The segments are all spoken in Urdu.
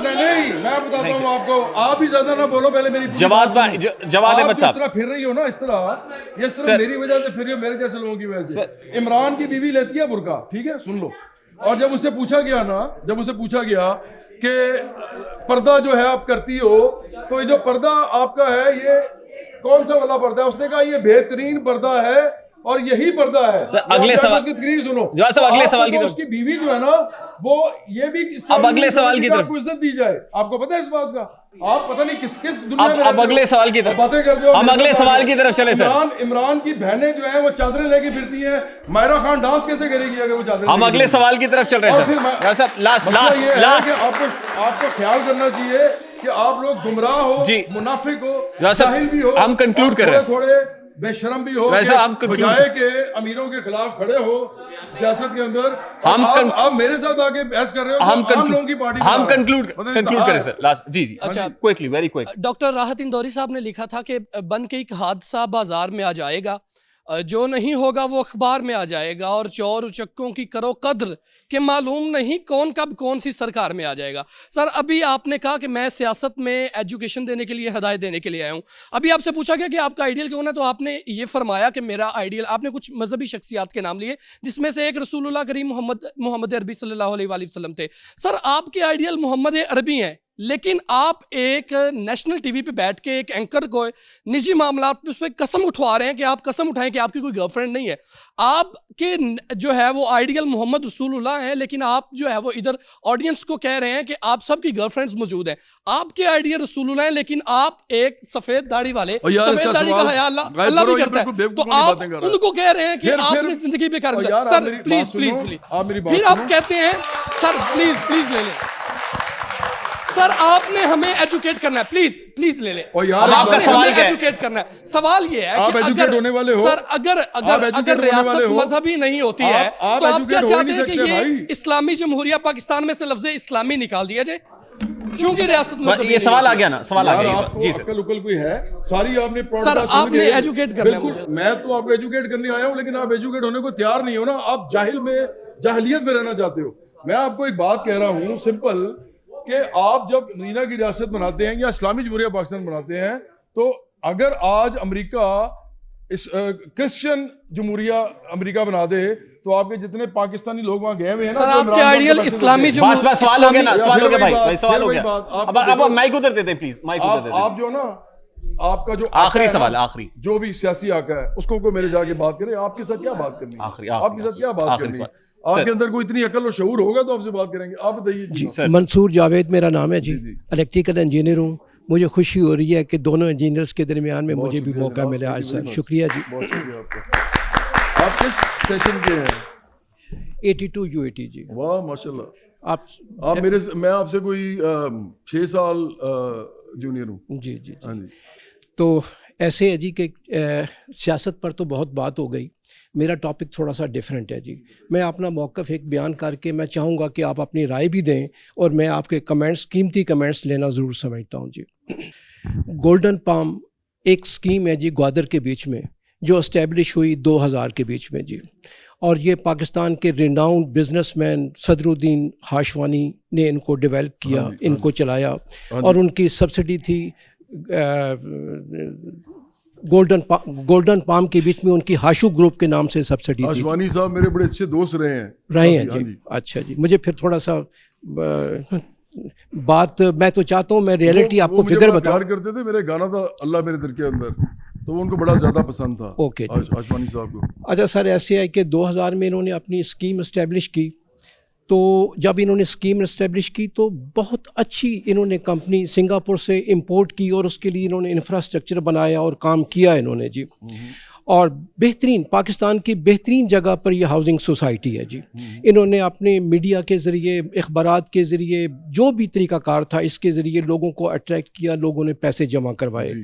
نہیں میں بتاتا ہوں آپ کو, آپ بھی زیادہ نہ بولو, پہلے میری جواد احمد صاحب, اس طرح پھر رہی ہو نا, اس طرح یہ صرف میری وجہ سے پھر رہی ہو, میرے جیسے لوگوں کی وجہ سے. عمران کی بیوی لیتی ہے برقع, ٹھیک ہے, سن لو. اور جب اسے پوچھا گیا کہ پردہ جو ہے آپ کرتی ہو, تو یہ جو پردہ آپ کا ہے یہ کون سا والا پردہ ہے؟ اس نے کہا یہ بہترین پردہ ہے اور یہی پردہ ہے. اگلے سوال کی تقریر سنو. اگلے سوال کی طرف, اس کی بیوی جو ہے نا وہ یہ بھی اب اگلے سوال کی طرف عزت دی جائے. آپ کو پتہ ہے اس بات کا؟ آپ پتہ نہیں کس دنیا میں اب اگلے سوال کی طرف باتیں کر دو. ہم اگلے سوال کی طرف چلے سر. عمران کی بہنیں جو ہیں وہ چادریں لے کے پھرتی ہیں, مائرہ خان ڈانس کیسے کرے گی اگر وہ چادریں؟ ہم اگلے سوال کی طرف چل رہے ہیں سر. لاسٹ آپ کو خیال کرنا چاہیے کہ آپ لوگ گمراہ ہو, منافق ہو, جاہل بھی ہو, ہم کنکلوڈ کر رہے ہیں, تھوڑے بے شرم بھی ہو, بجائے کہ امیروں کے خلاف کھڑے ہو سیاست کے اندر. آپ میرے ساتھ آگے بحث کر رہے ہو, ہم لوگوں کی پارٹی ہم کنکلوڈ کریں سر. لاسٹ جی اچھا quickly very quick. Doctor Rahat Indori صاحب نے لکھا تھا کہ بن کے ایک حادثہ بازار میں آ جائے گا, جو نہیں ہوگا وہ اخبار میں آ جائے گا, اور چور اچکوں کی کرو قدر کہ معلوم نہیں کون کب کون سی سرکار میں آ جائے گا. سر ابھی آپ نے کہا کہ میں سیاست میں ایجوکیشن دینے کے لیے, ہدایت دینے کے لیے آیا ہوں. ابھی آپ سے پوچھا گیا کہ آپ کا آئیڈیل کون ہے, تو آپ نے یہ فرمایا کہ میرا آئیڈیل, آپ نے کچھ مذہبی شخصیات کے نام لیے جس میں سے ایک رسول اللہ کریم محمد عربی صلی اللہ علیہ وآلہ وسلم تھے. سر آپ کے آئیڈیل محمد عربی ہیں, لیکن آپ ایک نیشنل ٹی وی پہ بیٹھ کے ایک اینکر کو نجی معاملات پہ اس پہ قسم اٹھوا رہے ہیں کہ آپ قسم اٹھائیں کہ آپ کی کوئی گرل فرینڈ نہیں ہے. آپ کے جو ہے وہ آئیڈیل محمد رسول اللہ ہیں, لیکن آپ جو ہے وہ ادھر آڈینس کو کہہ رہے ہیں کہ آپ سب کی گرل فرینڈز موجود ہیں. آپ کے آئیڈیل رسول اللہ ہیں, لیکن آپ ایک سفید داڑھی والے, سفید داڑھی کا حیا اللہ بھی کرتا ہے, تو آپ ان کو کہہ رہے ہیں کہ آپ نے زندگی پہ کر دیا. سر پلیز پلیز پلیز, پھر آپ کہتے ہیں سر پلیز پلیز لے لیں. سر آپ نے ہمیں ایجوکیٹ کرنا ہے, پلیز پلیز لے لیں. آپ کا سوال کیا ہے؟ ایجوکیٹ کرنا ہے. سوال یہ ہے کہ اگر ریاست مذہبی نہیں ہوتی ہے تو آپ کیا چاہتے ہیں کہ یہ اسلامی جمہوریہ پاکستان میں سے لفظ اسلامی نکال دیا جائے چونکہ ریاست مذہبی؟ یہ سوال آ گیا نا, سوال آ گیا جی سر. کوئی ہے ساری آپ نے سر آپ نے ایجوکیٹ کرنا ہے. میں تو آپ کو ایجوکیٹ کرنے آیا ہوں, لیکن آپ ایجوکیٹ ہونے کو تیار نہیں ہو نا, آپ جاہلیت میں رہنا چاہتے ہو. میں آپ کو ایک بات کہہ رہا ہوں سمپل, کہ آپ جب نینا کی ریاست بناتے ہیں یا اسلامی جمہوریہ پاکستان بناتے ہیں, تو اگر آج امریکہ کرسچن جمہوریہ امریکہ بنا دے تو آپ کے جتنے پاکستانی لوگ وہاں گئے ہوئے ہیں نا, سر آپ کے آئیڈیل اسلامی جمہوریہ, بس سوال ہو گیا نا, سوال ہو گیا بھائی, سوال ہو گیا. اب مائک ادھر دیتے پلیز, مائک ادھر دیتے. آپ جو نا آپ کا جو آخری سوال, آخری جو بھی سیاسی آقا ہے اس کو میرے جا کے بات کرے, آپ کے ساتھ کیا بات کرنی ہے, آپ کے ساتھ کیا بات کرنی ہے, آپ کے اندر کوئی اتنی عقل و شعور ہوگا تو آپ سے بات کریں گے. آپ بتائیے. جی سر. منصور جاوید میرا نام ہے جی, الیکٹریکل انجینئر ہوں. مجھے خوشی ہو رہی ہے کہ دونوں انجینئرس کے درمیان میں مجھے بھی موقع ملا آج سر. شکریہ جی. بہت شکریہ آپ کا. آپ کس سیشن کے ہیں؟ 82 UAT جی. واہ ماشاء اللہ. آپ میں آپ سے کوئی 6 سال جونیئر ہوں. جی جی جی. تو ایسے ہے جی کہ سیاست پر تو بہت بات ہو گئی, میرا ٹاپک تھوڑا سا ڈیفرنٹ ہے جی. میں اپنا موقف ایک بیان کر کے میں چاہوں گا کہ آپ اپنی رائے بھی دیں, اور میں آپ کے کمنٹس, قیمتی کمنٹس لینا ضرور سمجھتا ہوں جی. گولڈن پام ایک اسکیم ہے جی گوادر کے بیچ میں, جو اسٹیبلش ہوئی 2000 کے بیچ میں جی, اور یہ پاکستان کے ریناؤنڈ بزنس مین صدر الدین ہاشوانی نے ان کو ڈیولپ کیا, ان کو چلایا, اور ان کی سبسڈی تھی گولڈن پام کے بیچ میں ان کی ہاشو گروپ کے نام سے سبسڈی تھی. ہاشوانی صاحب میرے بڑے اچھے دوست رہے ہیں جی. اچھا جی. مجھے پھر تھوڑا سا بات, میں تو چاہتا ہوں میں ریئلٹی آپ کو فگر بتاؤں. کرتے تھے, میرے گانا تھا اللہ میرے دل کے اندر, تو ان کو بڑا زیادہ پسند تھا. اوکے ہاشوانی صاحب کو. اچھا سر, ایسے ہے کہ 2000 میں انہوں نے اپنی اسکیم اسٹیبلش کی, تو جب انہوں نے اسکیم اسٹیبلش کی تو بہت اچھی انہوں نے کمپنی سنگاپور سے امپورٹ کی, اور اس کے لیے انہوں نے انفراسٹرکچر بنایا اور کام کیا انہوں نے جی. اور بہترین پاکستان کی بہترین جگہ پر یہ ہاؤسنگ سوسائٹی ہے جی. انہوں نے اپنے میڈیا کے ذریعے, اخبارات کے ذریعے, جو بھی طریقہ کار تھا اس کے ذریعے لوگوں کو اٹریکٹ کیا, لوگوں نے پیسے جمع کروائے.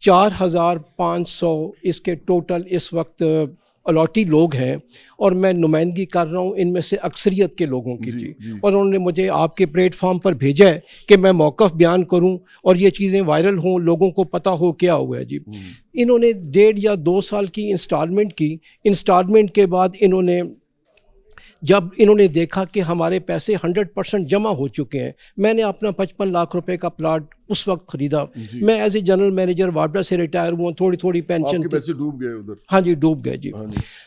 4500 اس کے ٹوٹل اس وقت الاٹی لوگ ہیں, اور میں نمائندگی کر رہا ہوں ان میں سے اکثریت کے لوگوں کی جی. اور انہوں نے مجھے آپ کے پلیٹ فارم پر بھیجا ہے کہ میں موقف بیان کروں اور یہ چیزیں وائرل ہوں, لوگوں کو پتہ ہو کیا ہوا ہے جی. انہوں نے 1.5 یا 2 سال کی انسٹالمنٹ کی, انسٹالمنٹ کے بعد انہوں نے جب انہوں نے دیکھا کہ ہمارے پیسے 100% جمع ہو چکے ہیں، میں نے اپنا 55 لاکھ روپے کا پلاٹ اس وقت خریدا. میں ایز اے جنرل مینیجر وابڈا سے ریٹائر ہوا، تھوڑی تھوڑی پینشن. پیسے ڈوب گئے ادھر؟ ہاں جی ڈوب گئے جی.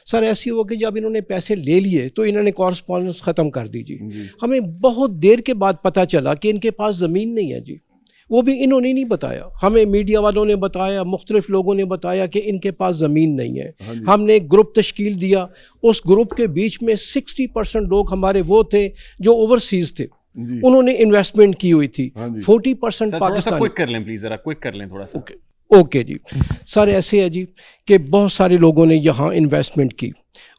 سر ایسی ہوا کہ جب انہوں نے پیسے لے لیے تو انہوں نے کورسپونڈنس ختم کر دی جی. ہمیں بہت دیر کے بعد پتہ چلا کہ ان کے پاس زمین نہیں ہے جی. وہ بھی انہوں نے نہیں بتایا، ہمیں میڈیا والوں نے بتایا، مختلف لوگوں نے بتایا کہ ان کے پاس زمین نہیں ہے. ہم نے ایک گروپ تشکیل دیا، اس گروپ کے بیچ میں 60% لوگ ہمارے وہ تھے جو اوورسیز تھے، انہوں نے انویسٹمنٹ کی ہوئی تھی. 40% پاکستان. کوئک کر لیں پلیز، ذرا کوئک کر لیں تھوڑا سا. اوکے جی. سر ایسے ہے جی کہ بہت سارے لوگوں نے یہاں انویسٹمنٹ کی،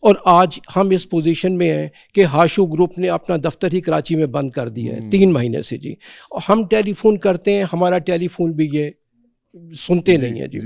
اور آج ہم اس پوزیشن میں ہیں کہ ہاشو گروپ نے اپنا دفتر ہی کراچی میں بند کر دیا ہے 3 مہینے سے جی. ہم ٹیلی فون کرتے ہیں، ہمارا ٹیلی فون بھی یہ سنتے نہیں ہیں جی.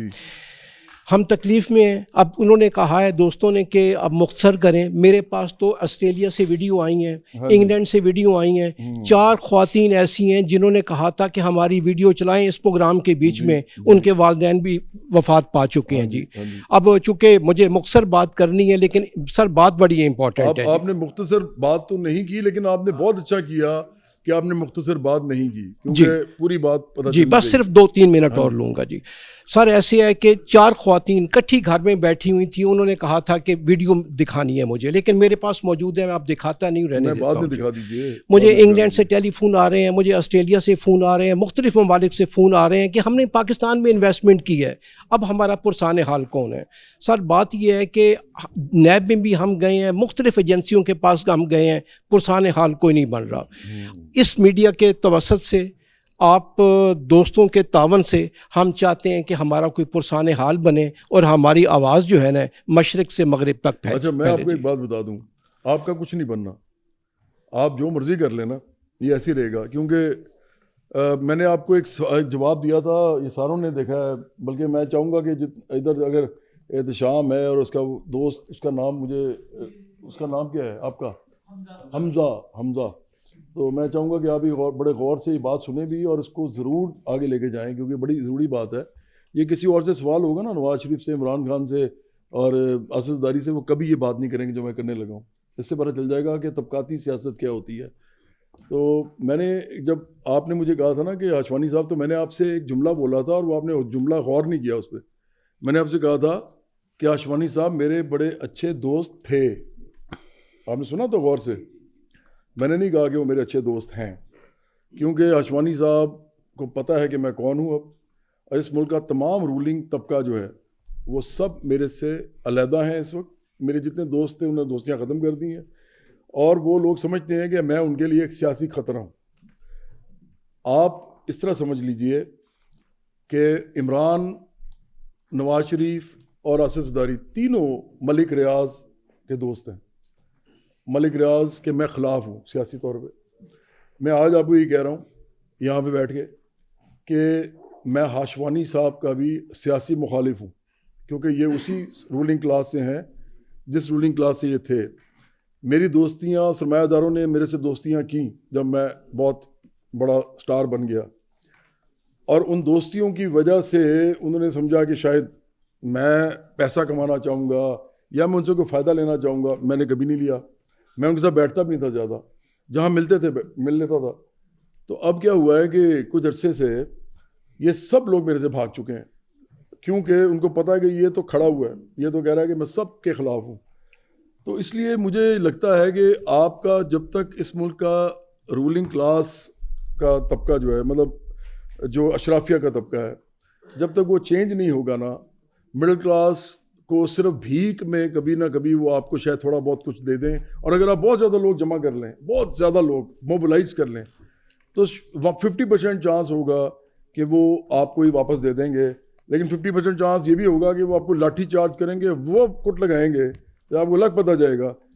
ہم تکلیف میں ہیں. اب انہوں نے کہا ہے دوستوں نے کہ اب مختصر کریں. میرے پاس تو آسٹریلیا سے ویڈیو آئی ہیں، انگلینڈ سے ویڈیو آئی ہیں. 4 خواتین ایسی ہیں جنہوں نے کہا تھا کہ ہماری ویڈیو چلائیں اس پروگرام کے بیچ میں. ان کے والدین بھی وفات پا چکے ہیں جی. اب چونکہ مجھے مختصر بات کرنی ہے، لیکن سر بات بڑی امپورٹنٹ ہے. آپ نے مختصر بات تو نہیں کی، لیکن آپ نے بہت اچھا کیا کہ آپ نے مختصر بات نہیں کی، کیونکہ پوری بات پتہ جی. بس صرف 2-3 منٹ اور لوں گا جی. سر ایسے ہے کہ 4 خواتین کٹھی گھر میں بیٹھی ہوئی تھیں. انہوں نے کہا تھا کہ ویڈیو دکھانی ہے مجھے، لیکن میرے پاس موجود ہے، میں آپ دکھاتا نہیں رہنے دیتا ہوں. مجھے انگلینڈ سے ٹیلی فون آ رہے ہیں، مجھے آسٹریلیا سے فون آ رہے ہیں، مختلف ممالک سے فون آ رہے ہیں کہ ہم نے پاکستان میں انویسٹمنٹ کی ہے، اب ہمارا پرسان حال کون ہے. سر بات یہ ہے کہ نیب میں بھی ہم گئے ہیں، مختلف ایجنسیوں کے پاس ہم گئے ہیں، پرسان حال کوئی نہیں بن رہا. اس میڈیا کے توسط سے، آپ دوستوں کے تعاون سے ہم چاہتے ہیں کہ ہمارا کوئی پرسان حال بنے اور ہماری آواز جو ہے نا مشرق سے مغرب تک پھیلے. اچھا میں آپ کو ایک بات بتا دوں، آپ کا کچھ نہیں بننا، آپ جو مرضی کر لینا، یہ ایسے رہے گا. کیونکہ میں نے آپ کو ایک جواب دیا تھا، یہ ساروں نے دیکھا ہے، بلکہ میں چاہوں گا کہ ادھر اگر احتشام ہے اور اس کا دوست، اس کا نام مجھے، اس کا نام کیا ہے آپ کا؟ حمزہ. تو میں چاہوں گا کہ آپ بڑے غور سے یہ بات سنیں بھی اور اس کو ضرور آگے لے کے جائیں، کیونکہ بڑی ضروری بات ہے. یہ کسی اور سے سوال ہوگا نا، نواز شریف سے، عمران خان سے اور اسد زرداری سے، وہ کبھی یہ بات نہیں کریں گے جو میں کرنے لگا ہوں. اس سے پتہ چل جائے گا کہ طبقاتی سیاست کیا ہوتی ہے. تو میں نے جب آپ نے مجھے کہا تھا نا کہ ہاشوانی صاحب، تو میں نے آپ سے ایک جملہ بولا تھا اور وہ آپ نے جملہ غور نہیں کیا اس پہ. میں نے آپ سے کہا تھا کہ ہاشوانی صاحب میرے بڑے اچھے دوست تھے. آپ نے سنا تو غور سے. میں نے نہیں کہا کہ وہ میرے اچھے دوست ہیں، کیونکہ ہاشوانی صاحب کو پتہ ہے کہ میں کون ہوں اب، اور اس ملک کا تمام رولنگ طبقہ جو ہے وہ سب میرے سے علیحدہ ہیں. اس وقت میرے جتنے دوست تھے انہوں نے دوستیاں ختم کر دی ہیں، اور وہ لوگ سمجھتے ہیں کہ میں ان کے لیے ایک سیاسی خطرہ ہوں. آپ اس طرح سمجھ لیجئے کہ عمران، نواز شریف اور اسد زرداری تینوں ملک ریاض کے دوست ہیں. ملک ریاض کے میں خلاف ہوں سیاسی طور پہ. میں آج آپ کو یہ کہہ رہا ہوں یہاں پہ بیٹھ کے کہ میں ہاشوانی صاحب کا بھی سیاسی مخالف ہوں، کیونکہ یہ اسی رولنگ کلاس سے ہیں جس رولنگ کلاس سے یہ تھے. میری دوستیاں، سرمایہ داروں نے میرے سے دوستیاں کیں جب میں بہت بڑا سٹار بن گیا، اور ان دوستیوں کی وجہ سے انہوں نے سمجھا کہ شاید میں پیسہ کمانا چاہوں گا یا میں ان سے کوئی فائدہ لینا چاہوں گا. میں نے کبھی نہیں لیا. میں ان کے ساتھ بیٹھتا بھی نہیں تھا زیادہ، جہاں ملتے تھے مل لیتا تھا. تو اب کیا ہوا ہے کہ کچھ عرصے سے یہ سب لوگ میرے سے بھاگ چکے ہیں، کیونکہ ان کو پتہ ہے کہ یہ تو کھڑا ہوا ہے، یہ تو کہہ رہا ہے کہ میں سب کے خلاف ہوں. تو اس لیے مجھے لگتا ہے کہ آپ کا جب تک اس ملک کا رولنگ کلاس کا طبقہ جو ہے، مطلب جو اشرافیہ کا طبقہ ہے، جب تک وہ چینج نہیں ہوگا نا، مڈل کلاس کو صرف بھیک میں کبھی نہ کبھی وہ آپ کو شاید تھوڑا بہت کچھ دے دیں، اور اگر آپ بہت زیادہ لوگ جمع کر لیں، بہت زیادہ لوگ موبلائز کر لیں، تو 50% چانس ہوگا کہ وہ آپ کو ہی واپس دے دیں گے. لیکن 50% چانس یہ بھی ہوگا کہ وہ آپ کو لاٹھی چارج کریں گے، وہ کٹ لگائیں گے، تو آپ کو لگ پتہ جائے گا